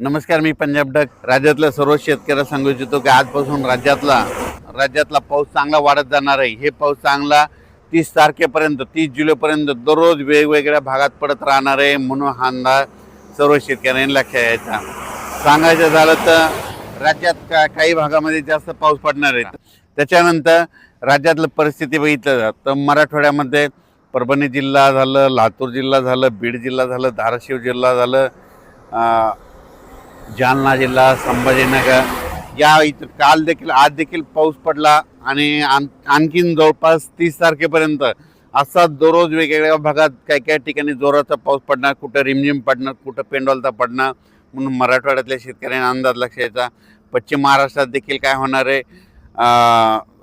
नमस्कार, मी पंजाब डक. राज्यातल्या सर्व शेतकऱ्यांना सांगू इच्छितो की आजपासून राज्यातला पाऊस चांगला वाढत जाणार आहे. हे पाऊस चांगला 30 तारखेपर्यंत 30 जुलैपर्यंत दररोज वेगवेगळ्या भागात पडत राहणार आहे. म्हणून हा अंदाज सर्व शेतकऱ्यांनी लक्षात घ्यायचा. सांगायचं झालं तर राज्यात काही भागामध्ये जास्त पाऊस पडणार आहे. त्याच्यानंतर राज्यातलं परिस्थिती बघितलं तर मराठवाड्यामध्ये परभणी जिल्हा झालं, लातूर जिल्हा झालं, बीड जिल्हा झालं, धाराशिव जिल्हा झालं, जालना जिल्हा, संभाजीनगर या इथं काल देखील आज देखील पाऊस पडला आणि आणखीन जवळपास 30 तारखेपर्यंत असा दररोज वेगवेगळ्या भागात काही काही ठिकाणी जोराचा पाऊस पडणार, कुठं रिमझिम पडणार, कुठं पेंडोलता पडणार. म्हणून मराठवाड्यातल्या शेतकऱ्यांना अंदाज लक्षात यायचा. पश्चिम महाराष्ट्रात देखील काय होणार आहे,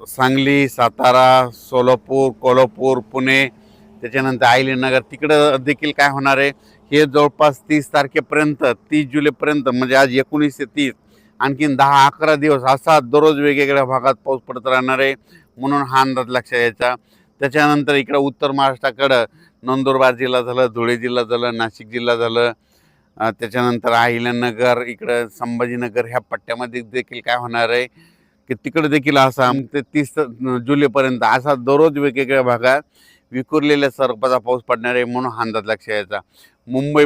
सांगली, सातारा, सोलापूर, कोल्हापूर, पुणे, त्याच्यानंतर अहिल्यानगर तिकडं देखील काय होणार आहे, हे जवळपास 30 तारखेपर्यंत 30 जुलैपर्यंत म्हणजे आज 19 ते 30 आणखीन 10-11 दिवस असा दररोज वेगवेगळ्या भागात पाऊस पडत राहणार आहे. म्हणून हा अंदाज लक्षात यायचा. त्याच्यानंतर इकडं उत्तर महाराष्ट्राकडं नंदुरबार जिल्हा झालं, धुळे जिल्हा झालं, नाशिक जिल्हा झालं, त्याच्यानंतर अहिल्यानगर, इकडं संभाजीनगर ह्या पट्ट्यामध्ये देखील काय होणार आहे की तिकडे देखील असा ते 30 जुलैपर्यंत असा दररोज वेगवेगळ्या भागात विखुरलेल्या स्वरूपाचा पाऊस पडणार आहे. म्हणून हा अंदाज लक्षात यायचा. मुंबई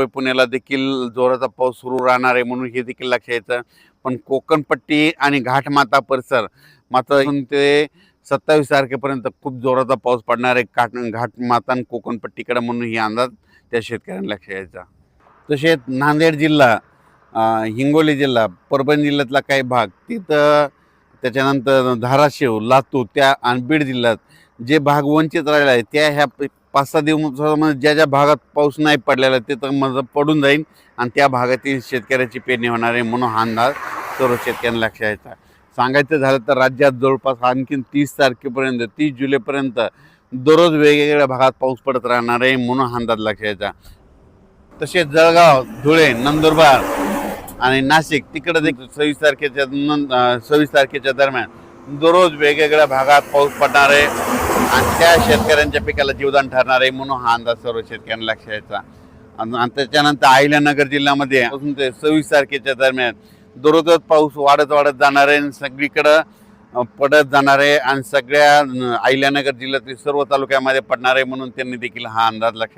पुण्याला देखील जोराचा पाऊस सुरू राहणार आहे. म्हणून हे देखील लक्षात यायचं. पण कोकणपट्टी आणि घाटमाता परिसर मात्र ते 27 तारखेपर्यंत खूप जोराचा पाऊस पडणार आहे घाटमाता आणि कोकणपट्टीकडे. म्हणून ही अंदाज त्या शेतकऱ्यांना लक्षात यायचा. तसेच नांदेड जिल्हा, हिंगोली जिल्हा, परभणी जिल्ह्यातला काही भाग तिथं, त्याच्यानंतर धाराशिव, लातूर त्या आणि बीड जिल्ह्यात जे भाग वंचित राहिले आहे त्या ह्या 5-6 दिवसामध्ये ज्या भागात पाऊस नाही पडलेला तिथं म्हणजे पडून जाईल आणि त्या भागातील शेतकऱ्याची पेरणी होणार आहे. म्हणून हा अंदाज सर्व शेतकऱ्यांना लक्षात यायचा. सांगायचं झालं तर राज्यात जवळपास आणखीन 30 तारखेपर्यंत 30 जुलैपर्यंत दररोज वेगवेगळ्या भागात पाऊस पडत राहणार आहे. म्हणून हा अंदाज लक्षात यायचा. तसेच जळगाव, धुळे, नंदुरबार आणि नाशिक तिकडं देखील 26 तारखेच्या दरम्यान दररोज वेगवेगळ्या भागात पाऊस पडणार आहे आणि त्या शेतकऱ्यांच्या पिकाला जीवदान ठरणार आहे. म्हणून हा अंदाज सर्व शेतकऱ्यांना लक्षात यायचा. आणि त्याच्यानंतर अहिल्यानगर जिल्ह्यामध्ये पासून ते 26 तारखेच्या दरम्यान दररोजच पाऊस वाढत जाणार आहे, सगळीकडं पडत जाणार आहे आणि सगळ्या अहिल्यानगर जिल्ह्यातील सर्व तालुक्यामध्ये पडणार आहे. म्हणून त्यांनी देखील हा अंदाज लक्षात